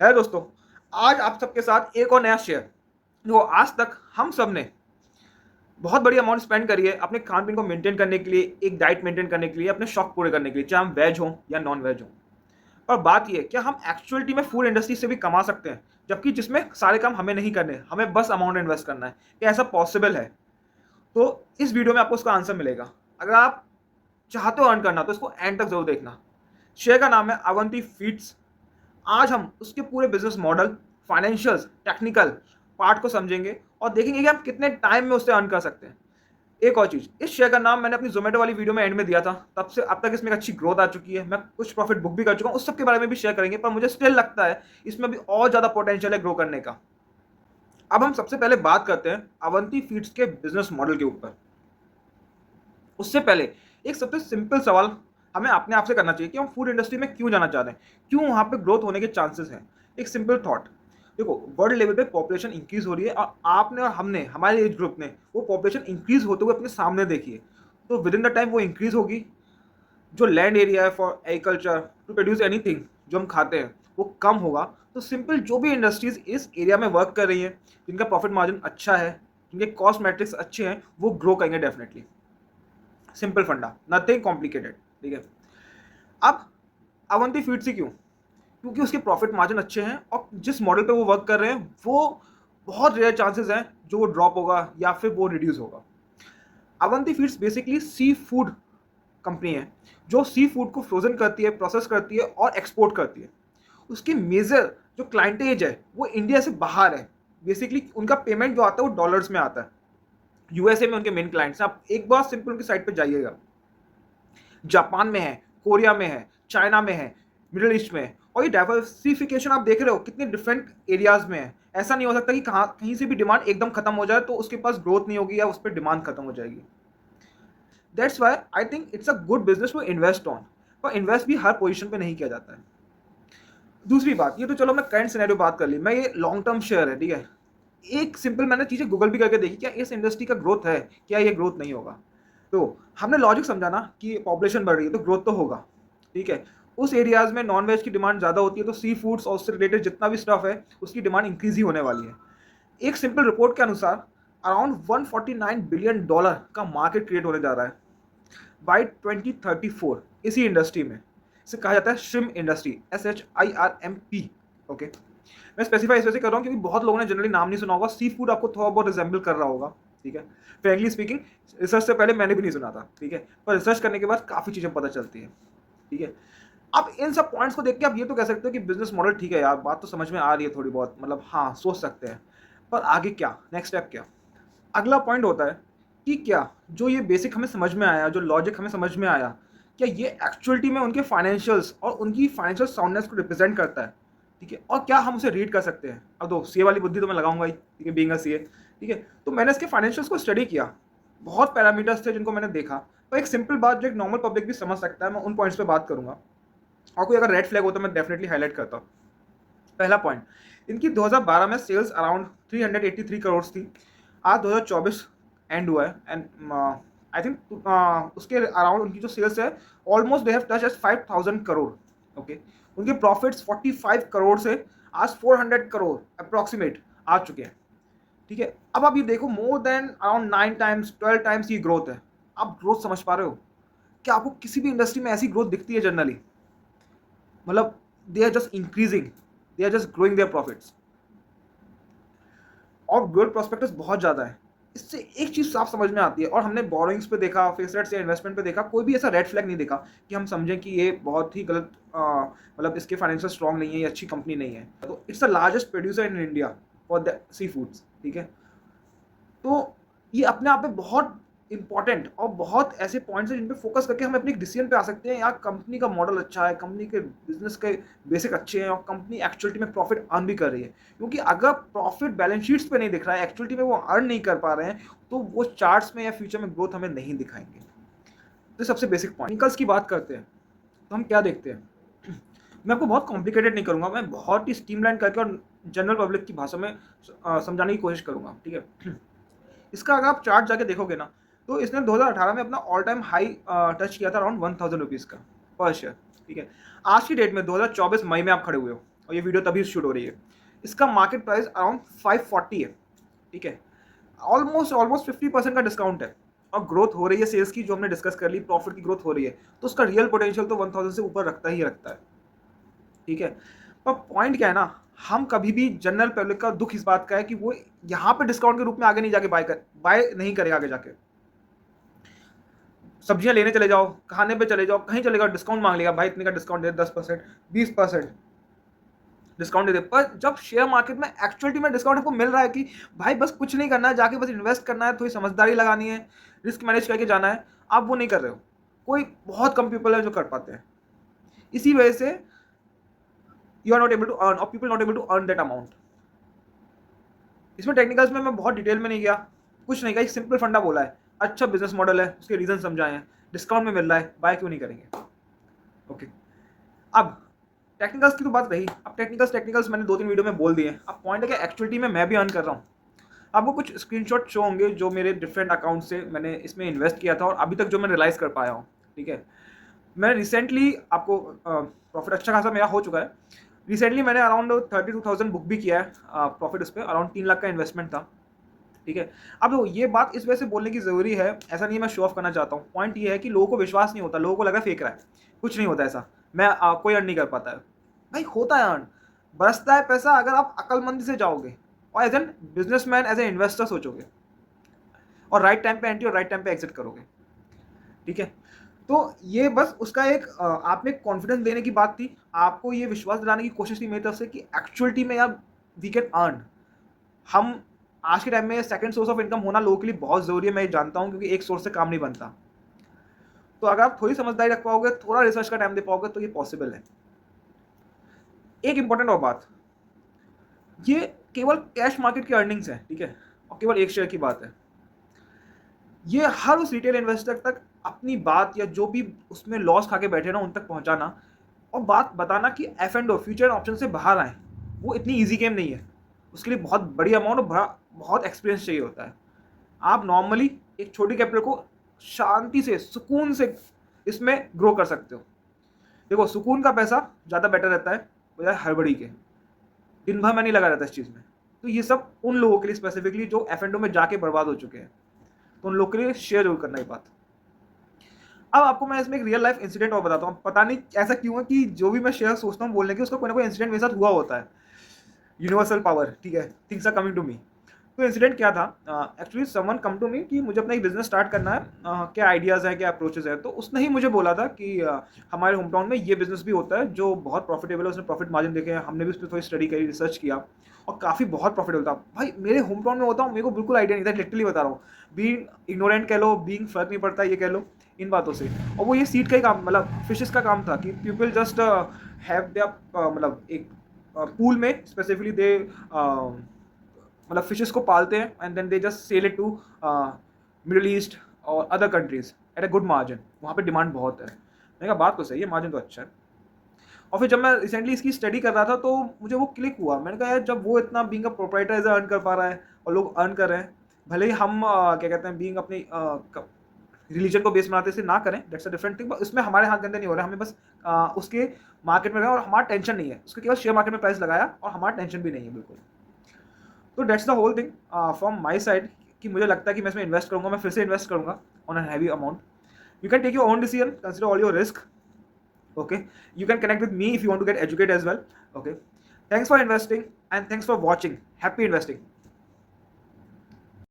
है दोस्तों, आज आप सबके साथ एक और नया शेयर जो आज तक हम सब ने बहुत बड़ी अमाउंट स्पेंड करी है अपने खान पीन को मेंटेन करने के लिए, एक डाइट मेंटेन करने के लिए, अपने शौक पूरे करने के लिए, चाहे हम वेज हों या नॉन वेज हों। और बात ये है, क्या हम एक्चुअलिटी में फूड इंडस्ट्री से भी कमा सकते हैं, जबकि जिसमें सारे काम हमें नहीं करने, हमें बस अमाउंट इन्वेस्ट करना है? क्या ऐसा पॉसिबल है? तो इस वीडियो में आपको उसका आंसर मिलेगा। अगर आप चाहते हो अर्न करना तो इसको एंड तक जरूर देखना। शेयर का नाम है अवंती फीड्स। आज हम उसके पूरे business model, financials, technical part को समझेंगे और देखेंगे कि हम कितने टाइम में उससे अर्न कर सकते हैं। एक और चीज, इस शेयर का नाम मैंने अपनी जोमेटो वाली वीडियो में एंड में दिया था, तब से अब तक इसमें एक अच्छी ग्रोथ आ चुकी है। मैं कुछ प्रॉफिट बुक भी कर चुका हूं, उस सब के बारे में भी शेयर करेंगे, पर मुझे स्टिल लगता है इसमें भी और ज्यादा पोटेंशियल है ग्रो करने का। अब हम सबसे पहले बात करते हैं अवंती फीड्स के बिजनेस मॉडल के ऊपर। उससे पहले एक सबसे सिंपल सवाल हमें अपने आप से करना चाहिए कि हम फूड इंडस्ट्री में क्यों जाना चाह रहे हैं, क्यों वहां पे ग्रोथ होने के चांसेस हैं। एक सिंपल थॉट, देखो वर्ल्ड लेवल पे पॉपुलेशन इंक्रीज हो रही है और आपने और हमने, हमारे एज ग्रुप ने वो पॉपुलेशन इंक्रीज होते हुए अपने सामने देखी है। तो विद इन द टाइम वो इंक्रीज होगी। जो लैंड एरिया है for agriculture to produce anything जो हम खाते हैं वो कम होगा। तो सिंपल, जो भी इंडस्ट्रीज इस एरिया में वर्क कर रही हैं, जिनका प्रॉफिट मार्जिन अच्छा है, जिनके कॉस्ट मैट्रिक्स अच्छे हैं, वो ग्रो करेंगे डेफिनेटली। सिंपल फंडा, नथिंग कॉम्प्लिकेटेड। ठीक है। अब अवंती फीड्स ही क्यों? क्योंकि उसके प्रॉफिट मार्जिन अच्छे हैं और जिस मॉडल पे वो वर्क कर रहे हैं वो बहुत रेयर चांसेस हैं जो वो ड्रॉप होगा या फिर वो रिड्यूस होगा। Avanti feeds basically sea food company है जो सी फूड को फ्रोजन करती है, प्रोसेस करती है और एक्सपोर्ट करती है। उसकी मेजर जो क्लाइंटेज है वो इंडिया से बाहर है। बेसिकली उनका पेमेंट जो आता है वो डॉलर्स में आता है। यूएसए में उनके मेन क्लाइंट्स हैं। आप एक बार सिंपल उनकी साइट पे जाइएगा, जापान में है, कोरिया में है, चाइना में है, मिडिल ईस्ट में है। और ये डाइवर्सिफिकेशन आप देख रहे हो कितने डिफरेंट एरियाज में है। ऐसा नहीं हो सकता कि कहीं से भी डिमांड एकदम खत्म हो जाए तो उसके पास ग्रोथ नहीं होगी या उस पर डिमांड खत्म हो जाएगी। That's why I think it's a good business to invest on. पर इन्वेस्ट भी हर पोजीशन पे नहीं किया जाता है। दूसरी बात, ये तो चलो मैं करंट सिनेरियो बात कर ली, मैं ये लॉन्ग टर्म शेयर है, ठीक है। एक सिंपल मैंने चीजें गूगल भी करके देखी, क्या इस इंडस्ट्री का ग्रोथ है, क्या ये ग्रोथ नहीं होगा। तो हमने लॉजिक समझा ना कि पॉपुलेशन बढ़ रही है तो ग्रोथ तो होगा, ठीक है। उस एरियाज में नॉन वेज की डिमांड ज़्यादा होती है तो सी फूड्स और उससे रिलेटेड जितना भी स्टफ है उसकी डिमांड इंक्रीज ही होने वाली है। एक सिंपल रिपोर्ट के अनुसार अराउंड 149 बिलियन डॉलर का मार्केट क्रिएट होने जा रहा है बाय 2034 इसी इंडस्ट्री में। इसे कहा जाता है श्रिम्प इंडस्ट्री, SHIRMP। ओके, मैं स्पेसिफाई इस वजह से कर रहा हूँ क्योंकि बहुत लोगों ने जनरली नाम नहीं सुना होगा। सी फूड आपको थोड़ा बहुत रिजेंबल कर रहा होगा, ठीक है। फ्रेंकली स्पीकिंग, रिसर्च से पहले मैंने भी नहीं सुना था, ठीक है, पर रिसर्च करने के बाद काफ़ी चीज़ें पता चलती है, ठीक है। अब इन सब पॉइंट्स को देख के आप ये तो कह सकते हो कि बिजनेस मॉडल ठीक है यार, बात तो समझ में आ रही है थोड़ी बहुत, मतलब हाँ सोच सकते हैं। पर आगे क्या, नेक्स्ट स्टेप क्या? अगला पॉइंट होता है कि क्या जो ये बेसिक हमें समझ में आया, जो लॉजिक हमें समझ में आया, क्या ये एक्चुअलिटी में उनके फाइनेंशियल्स और उनकी फाइनेंशियल साउंडनेस को रिप्रेजेंट करता है, ठीक है। और क्या हम उसे रीड कर सकते हैं? अब तो सीए वाली बुद्धि तो मैं लगाऊंगा ही, ठीक है, बीइंग अ सीए, ठीक है। तो मैंने इसके फाइनेंशियल्स को स्टडी किया, बहुत पैरामीटर्स थे जिनको मैंने देखा। पर एक सिंपल बात जो एक नॉर्मल पब्लिक भी समझ सकता है, मैं उन पॉइंट्स पे बात करूंगा। और कोई अगर रेड फ्लैग हो तो मैं डेफिनेटली हाईलाइट करता हूँ। पहला पॉइंट, इनकी 2012 में सेल्स अराउंड 383 करोड़ थी। आज 2024 एंड हुआ है एंड आई थिंक उसके अराउंड उनकी जो सेल्स है almost they have touch as 5000 crore. Okay, उनके प्रॉफिट्स 45 करोड़ से आज 400 करोड़ अप्रॉक्सीमेट आ चुके हैं, ठीक है। अब आप ये देखो, more than around 9 times 12 times ये ग्रोथ है। आप ग्रोथ समझ पा रहे हो? क्या आपको किसी भी इंडस्ट्री में ऐसी ग्रोथ दिखती है जनरली? मतलब they are just increasing, they are just growing their profits और ग्रोथ प्रोस्पेक्टस बहुत ज़्यादा है। इससे एक चीज़ साफ समझ में आती है, और हमने बोरोइंग्स पे देखा, फिक्स्ड रेट्स या इन्वेस्टमेंट पे देखा, कोई भी ऐसा रेड फ्लैग नहीं देखा कि हम समझें कि ये बहुत ही गलत, मतलब इसके फाइनेंशियल स्ट्रॉन्ग नहीं है, ये अच्छी कंपनी नहीं है। तो it's the largest producer in India for the sea foods, ठीक है। तो ये अपने आप में बहुत इंपॉर्टेंट और बहुत ऐसे पॉइंट्स हैं जिन पे फोकस करके हम अपने एक डिसीजन पे आ सकते हैं, यार कंपनी का मॉडल अच्छा है, कंपनी के बिजनेस के बेसिक अच्छे हैं और कंपनी एक्चुअलिटी में प्रॉफिट अर्न भी कर रही है। क्योंकि अगर प्रॉफिट बैलेंस शीट्स पे नहीं दिख रहा है, एक्चुअलिटी में वो अर्न नहीं कर पा रहे हैं, तो वो चार्ट्स में या फ्यूचर में ग्रोथ हमें नहीं दिखाएंगे। तो सबसे बेसिक पॉइंट, टेक्निकल्स की बात करते हैं तो हम क्या देखते हैं। मैं आपको बहुत कॉम्प्लिकेटेड नहीं करूंगा, मैं बहुत ही स्ट्रीमलाइन करके और जनरल पब्लिक की भाषा में समझाने की कोशिश करूंगा, ठीक है। इसका अगर आप चार्ट जाके देखोगे ना, तो इसने 2018 में अपना ऑल टाइम हाई टच किया था अराउंड 1000 रुपीज़ का पर शेयर, ठीक है। आज की डेट में 2024 मई में आप खड़े हुए हो, और ये वीडियो तभी शूट हो रही है। इसका मार्केट प्राइस अराउंड 540 है, ठीक है। ऑलमोस्ट ऑलमोस्ट 50% का डिस्काउंट है और ग्रोथ हो रही है सेल्स की, जो हमने डिस्कस कर ली, प्रॉफिट की ग्रोथ हो रही है, तो उसका रियल पोटेंशियल तो 1000 से ऊपर रखता ही रखता है, ठीक है। पर पॉइंट क्या है ना, हम कभी भी जनरल पब्लिक का दुख इस बात का है कि वो यहाँ पे डिस्काउंट के रूप में आगे नहीं जाके बाय नहीं करेगा। आगे जाके सब्जियां लेने चले जाओ, खाने पे चले जाओ, कहीं चले जाओ, डिस्काउंट मांग लेगा, भाई इतने का डिस्काउंट दे, 10%, 20% डिस्काउंट दे दे। पर जब शेयर मार्केट में एक्चुअलिटी में डिस्काउंट आपको मिल रहा है कि भाई बस कुछ नहीं करना है, जाके बस इन्वेस्ट करना है, थोड़ी समझदारी लगानी है, रिस्क मैनेज करके जाना है, आप वो नहीं कर रहे हो। कोई बहुत कम पीपल है जो कर पाते हैं। इसी वजह से you are not able to earn, और people not able to earn that amount. इसमें टेक्निकल्स में मैं बहुत डिटेल में नहीं गया, कुछ नहीं कहा, एक सिंपल फंडा बोला है, अच्छा बिजनेस मॉडल है, उसके रीजन समझाए हैं, डिस्काउंट में मिल रहा है, बाय क्यों नहीं करेंगे। ओके, अब टेक्निकल्स की तो बात रही। अब टेक्निकल्स मैंने 2-3 वीडियो में बोल दिए। अब पॉइंट है कि एक्चुअलिटी में मैं भी अर्न कर रहा हूँ। आपको कुछ स्क्रीनशॉट शो होंगे जो मेरे डिफरेंट अकाउंट से मैंने इसमें इन्वेस्ट किया था और अभी तक जो मैं रियलाइज कर पाया हूँ, ठीक है। मैं रिसेंटली आपको प्रॉफिट अच्छा खासा मेरा हो चुका है। रिसेंटली मैंने अराउंड 32,000 बुक भी किया है प्रॉफिट। उस पर अराउंड 3 लाख का इन्वेस्टमेंट था, ठीक है। अब देखो, ये बात इस वजह से बोलने की ज़रूरी है, ऐसा नहीं है मैं शो ऑफ करना चाहता हूँ। पॉइंट ये है कि लोगों को विश्वास नहीं होता, लोगों को लगा फेक रहा है, कुछ नहीं होता ऐसा, मैं कोई अर्न नहीं कर पाता है। भाई होता है अर्न, बरसता है पैसा अगर आप अक्लमंदी से जाओगे और as an businessman, as an investor सोचोगे और राइट टाइम पे एंट्री और राइट टाइम पे एग्जिट करोगे, ठीक है। तो ये बस उसका एक आप में कॉन्फिडेंस देने की बात थी, आपको ये विश्वास दिलाने की कोशिश थी मेरी तरफ से कि एक्चुअलिटी में यार वी कैन अर्न। हम आज के टाइम में सेकंड सोर्स ऑफ इनकम होना लोगों के लिए बहुत ज़रूरी है, मैं जानता हूँ, क्योंकि एक सोर्स से काम नहीं बनता। तो अगर आप थोड़ी समझदारी रख पाओगे, थोड़ा रिसर्च का टाइम दे पाओगे, तो ये पॉसिबल है। एक इंपॉर्टेंट और बात, ये केवल कैश मार्केट की अर्निंग्स है, ठीक है, और केवल एक शेयर की बात है। ये हर उस रिटेल इन्वेस्टर तक अपनी बात या जो भी उसमें लॉस खा के बैठे ना, उन तक पहुंचाना और बात बताना कि F and O, future option से बाहर आए, वो इतनी ईजी गेम नहीं है। उसके लिए बहुत बड़ी अमाउंट और बहुत एक्सपीरियंस चाहिए होता है। आप नॉर्मली एक छोटी कैपिटल को शांति से, सुकून से इसमें ग्रो कर सकते हो। देखो, सुकून का पैसा ज़्यादा बेटर रहता है बजाय हड़बड़ी के। दिन भर मैं नहीं लगा रहता इस चीज़ में। तो ये सब उन लोगों के लिए स्पेसिफिकली जो एफ एंड ओ में जाके बर्बाद हो चुके हैं, तो उन लोगों के लिए शेयर जरूर करना ये बात। अब आपको मैं इसमें एक रियल लाइफ इंसिडेंट और बताता हूँ। पता नहीं ऐसा क्यों है कि जो भी मैं शेयर सोचता हूँ बोलने की, उसका कोई ना कोई इंसिडेंट मेरे साथ हुआ होता है। यूनिवर्सल पावर, ठीक है, things are coming to me. तो इंसिडेंट क्या था, actually someone come to me कि मुझे अपना एक बिजनेस स्टार्ट करना है, क्या आइडियाज़ है, क्या अप्रोचेज है। तो उसने ही मुझे बोला था कि हमारे होम टाउन में ये बिजनेस भी होता है जो बहुत प्रॉफिटेबल है। उसने प्रॉफिट मार्जिन देखे, हमने भी उस पर थोड़ी स्टडी करी, रिसर्च किया और काफ़ी बहुत प्रॉफिटेबल था। भाई मेरे होम टाउन में होता हूँ, मेरे को बिल्कुल आइडिया नहीं था, लिटरली बता रहा हूँ। बीइंग इग्नोरेंट कह लो, बीइंग फर्क नहीं पड़ता ये कह लो, इन बातों से। और वो ये सीड का ही काम, मतलब फिशेस का काम था कि पीपल जस्ट हैव देयर, मतलब एक पूल में स्पेसिफिकली दे मतलब फिशेस को पालते हैं and then they just sell it to Middle East और other countries at a good margin. वहाँ पे डिमांड बहुत है। मैंने कहा बात तो सही है, मार्जिन तो अच्छा है। और फिर जब मैं रिसेंटली इसकी स्टडी कर रहा था तो मुझे वो क्लिक हुआ। मैंने कहा यार, जब वो इतना बीइंग अ प्रोप्राइटर अर्न कर पा रहा है और लोग अर्न कर रहे हैं, भले ही हम क्या कहते हैं, बीइंग अपनी रिलीजन को बेस बनाते से ना करें, दैट्स अ डिफरेंट थिंग। इसमें हमारे हाथ गंदे नहीं हो रहे, हमें बस उसके मार्केट में रहें और हमारा टेंशन नहीं है। उसके केवल शेयर मार्केट में प्राइस लगाया और हमारा टेंशन भी नहीं है बिल्कुल। तो that's the whole thing from my side, कि मुझे लगता है कि मैं इसमें इन्वेस्ट करूँगा, मैं फिर से इन्वेस्ट करूँगा on an heavy amount. You can take your own decision, consider all your risk, okay, you can connect with me if you want to get educated as well, okay. Thanks for investing and thanks for watching. Happy investing.